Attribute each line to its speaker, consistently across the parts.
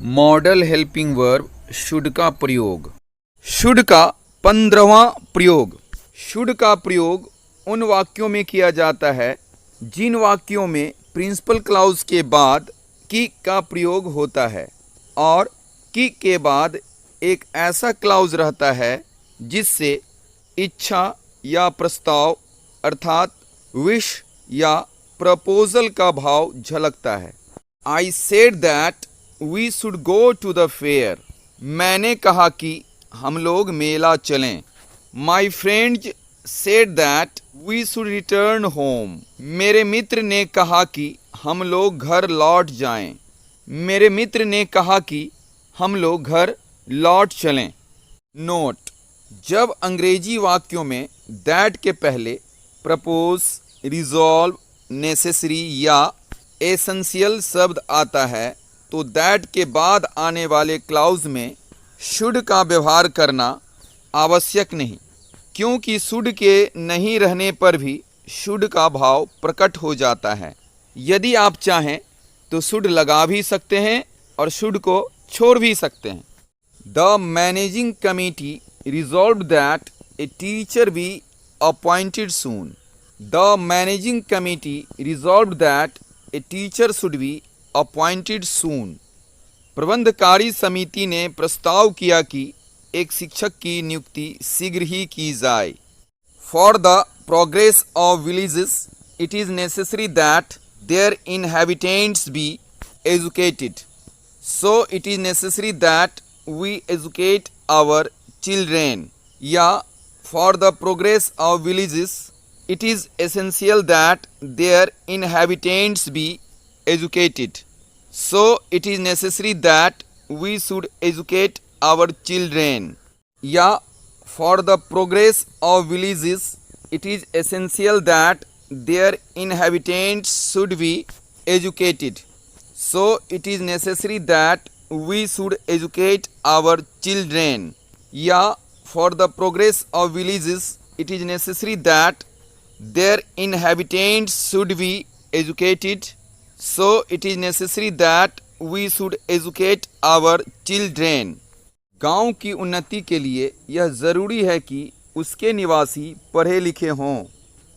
Speaker 1: Model helping verb should का प्रयोग। Should का 15वां प्रयोग। शुड का प्रयोग उन वाक्यों में किया जाता है जिन वाक्यों में प्रिंसिपल क्लाउज के बाद की का प्रयोग होता है और की के बाद एक ऐसा क्लाउज रहता है जिससे इच्छा या प्रस्ताव अर्थात विश या प्रपोजल का भाव झलकता है। I said that we should go to the fair. मैंने कहा कि हम लोग मेला चलें। My friends said that we should return home. मेरे मित्र ने कहा कि हम लोग घर लौट जाएं। मेरे मित्र ने कहा कि हम लोग घर लौट चलें। नोट: जब अंग्रेजी वाक्यों में दैट के पहले प्रपोज, रिजॉल्व, नेसेसरी या एसेंशियल शब्द आता है तो दैट के बाद आने वाले क्लाउज में शुड का व्यवहार करना आवश्यक नहीं, क्योंकि शुड के नहीं रहने पर भी शुड का भाव प्रकट हो जाता है। यदि आप चाहें तो शुड लगा भी सकते हैं और शुड को छोड़ भी सकते हैं। The managing committee resolved that a teacher be appointed soon. The managing committee resolved that a teacher should be appointed soon. प्रबंधकारी समिति ने प्रस्ताव किया कि एक शिक्षक की नियुक्ति शीघ्र ही की जाए। For the progress of villages it is necessary that their inhabitants be educated, so it is necessary that we educate our children. या for the progress of villages it is essential that their inhabitants be educated, so it is necessary that we should educate our children. या for the progress of villages it is essential that their inhabitants should be educated, so it is necessary that we should educate our children. या for the progress of villages it is necessary that their inhabitants should be educated, so it is necessary that we should educate our children. गांव की उन्नति के लिए यह ज़रूरी है कि उसके निवासी पढ़े लिखे हों,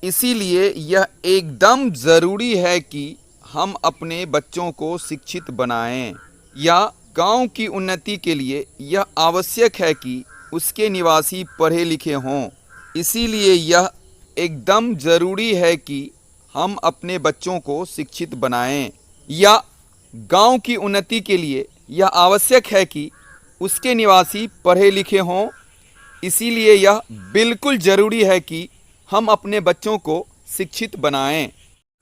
Speaker 1: इसीलिए यह एकदम ज़रूरी है कि हम अपने बच्चों को शिक्षित बनाएं। या गांव की उन्नति के लिए यह आवश्यक है कि उसके निवासी पढ़े लिखे हों, इसीलिए यह एकदम ज़रूरी है कि हम अपने बच्चों को शिक्षित बनाएं। या गांव की उन्नति के लिए यह आवश्यक है कि उसके निवासी पढ़े लिखे हों, इसीलिए यह बिल्कुल ज़रूरी है कि हम अपने बच्चों को शिक्षित बनाएं।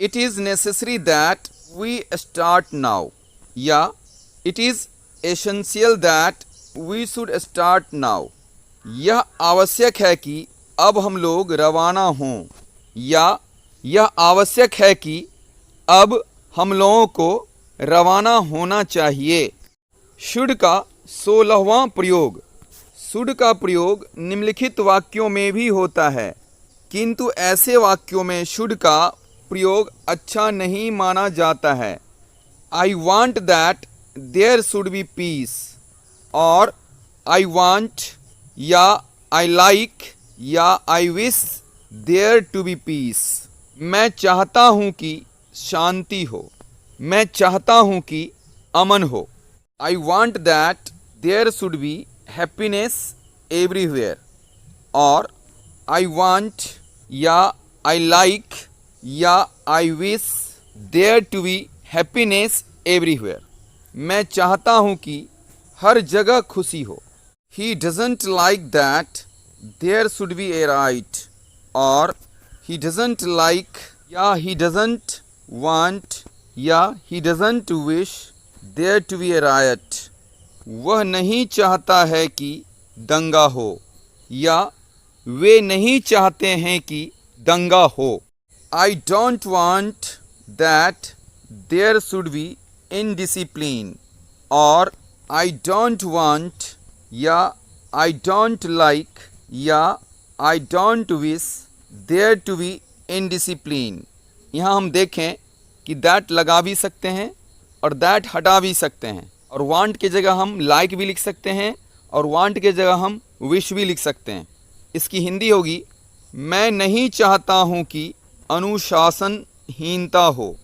Speaker 1: It is necessary that we start now. या it is essential that we should start now. यह आवश्यक है कि अब हम लोग रवाना हों। या यह आवश्यक है कि अब हम लोगों को रवाना होना चाहिए। शुड का 16वां प्रयोग। शुड का प्रयोग निम्नलिखित वाक्यों में भी होता है, किंतु ऐसे वाक्यों में शुड का प्रयोग अच्छा नहीं माना जाता है। I want that there should be peace, और आई वांट या आई लाइक या I wish there to be peace. मैं चाहता हूँ कि शांति हो, मैं चाहता हूँ कि अमन हो। I want that there should be happiness everywhere, और आई वांट या आई लाइक या I wish there to be happiness everywhere. मैं चाहता हूँ कि हर जगह खुशी हो। He doesn't like that there should be a right, or he doesn't like या he doesn't want या he doesn't wish there to be a riot। वह नहीं चाहता है कि दंगा हो, या वे नहीं चाहते हैं कि दंगा हो। I don't want that there should be indiscipline, और I don't want या I don't like या I don't wish there to be indiscipline. यहाँ हम देखें कि दैट लगा भी सकते हैं और दैट हटा भी सकते हैं, और वांट की जगह हम लाइक भी लिख सकते हैं और वांट की जगह हम विश भी लिख सकते हैं। इसकी हिंदी होगी, मैं नहीं चाहता हूँ कि अनुशासनहीनता हो।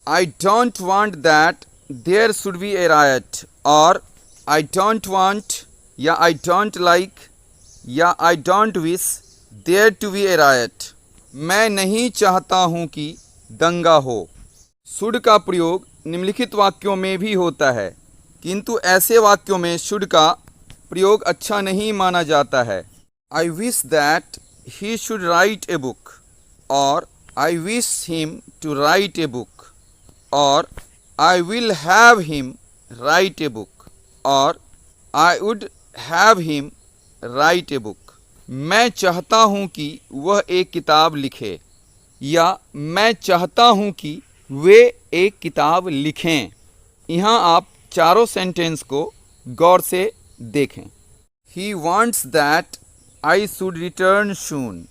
Speaker 1: I don't want that there should be a riot, और आई डोंट वांट या आई डोंट लाइक या I don't wish there to be a riot. मैं नहीं चाहता हूँ कि दंगा हो। शुड का प्रयोग निम्नलिखित वाक्यों में भी होता है, किंतु ऐसे वाक्यों में शुड का प्रयोग अच्छा नहीं माना जाता है। I wish that he should write a book, और I wish him to write a book, और I will have him write a book, और I would have him write a book. मैं चाहता हूँ कि वह एक किताब लिखे, या मैं चाहता हूँ कि वे एक किताब लिखें। यहाँ आप चारों सेंटेंस को गौर से देखें। He wants that I should return soon,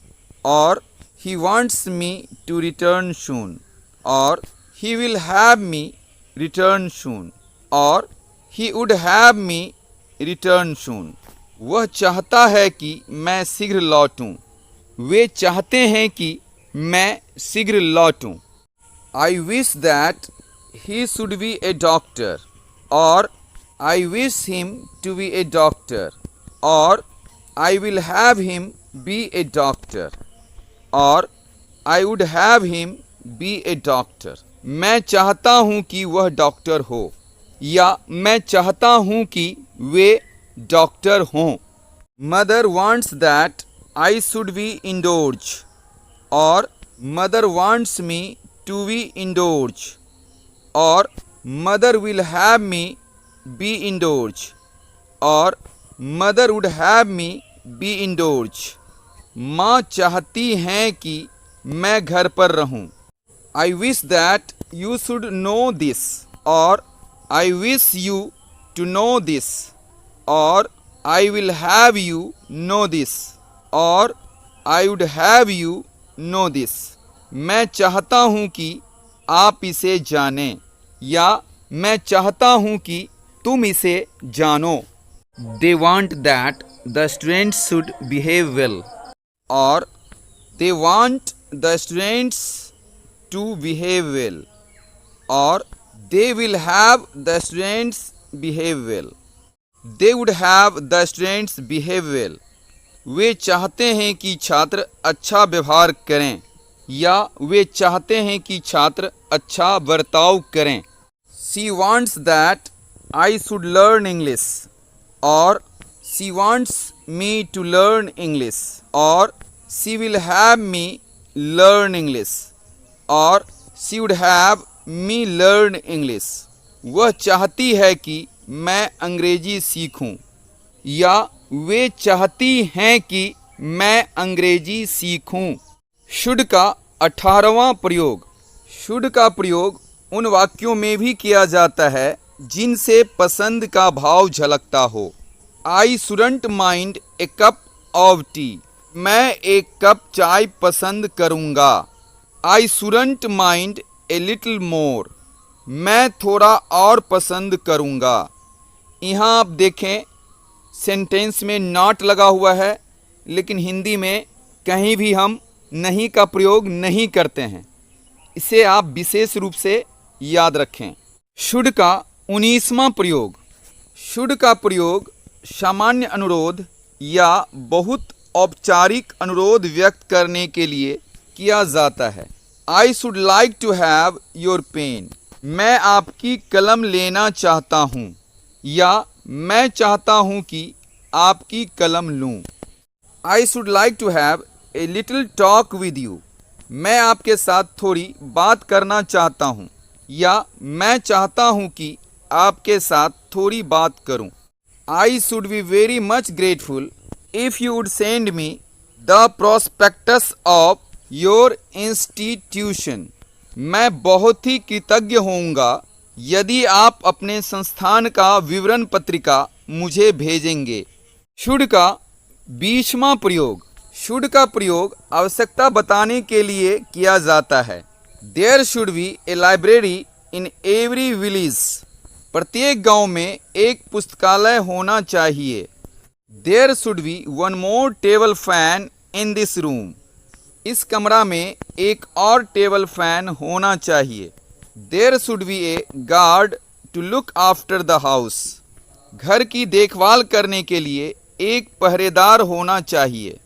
Speaker 1: और he wants me to return soon, और he will have me return soon, और he would have me return soon. वह चाहता है कि मैं शीघ्र लौटूं, वे चाहते हैं कि मैं शीघ्र लौटूं। I wish that he should be a doctor, और I wish him to be a doctor, और I will have him be a doctor, और I would have him be a doctor. मैं चाहता हूँ कि वह डॉक्टर हो, या मैं चाहता हूँ कि वे डॉक्टर हों। Mother wants that I should be indoors, और mother wants me to be indoors, और mother will have me be indoors, और mother would have me be indoors. माँ चाहती हैं कि मैं घर पर रहूं। I wish that you should know this, और I wish you to know this, और I will have you know this, और I would have you know this. मैं चाहता हूँ कि आप इसे जानें, या मैं चाहता हूँ कि तुम इसे जानो। They want that the students should behave well, और they want the students to behave well, और they will have the students behave well. They would have the students behave well. वे चाहते हैं कि छात्र अच्छा व्यवहार करें, या वे चाहते हैं कि छात्र अच्छा बर्ताव करें। She wants that I should learn English, और she wants me to learn English, और she will have me learn English, और she would have me learn English. वह चाहती है कि मैं अंग्रेजी सीखूं, या वे चाहती हैं कि मैं अंग्रेजी सीखूं। शुड का 18वां प्रयोग। शुड का प्रयोग उन वाक्यों में भी किया जाता है जिनसे पसंद का भाव झलकता हो। I shouldn't mind a cup of T, मैं एक कप चाय पसंद करूँगा। I shouldn't mind a little more, मैं थोड़ा और पसंद करूँगा। यहाँ आप देखें सेंटेंस में नॉट लगा हुआ है, लेकिन हिंदी में कहीं भी हम नहीं का प्रयोग नहीं करते हैं। इसे आप विशेष रूप से याद रखें। शुड का 19वां प्रयोग। शुड का प्रयोग सामान्य अनुरोध या बहुत औपचारिक अनुरोध व्यक्त करने के लिए किया जाता है। I should like to have your pen, मैं आपकी कलम लेना चाहता हूँ, या मैं चाहता हूँ कि आपकी कलम लूँ। I should like to have a little talk with you, मैं आपके साथ थोड़ी बात करना चाहता हूँ, या मैं चाहता हूँ कि आपके साथ थोड़ी बात करूँ। आई should be very much grateful if you would send me the prospectus of your institution, मैं बहुत ही कृतज्ञ होऊंगा यदि आप अपने संस्थान का विवरण पत्रिका मुझे भेजेंगे। शुड का 20वां प्रयोग। शुड का प्रयोग आवश्यकता बताने के लिए किया जाता है। There should be a library in every village, प्रत्येक गांव में एक पुस्तकालय होना चाहिए। There should be one more table fan in this room. इस कमरा में एक और टेबल फैन होना चाहिए। There should be a guard to look after the house. घर की देखभाल करने के लिए एक पहरेदार होना चाहिए।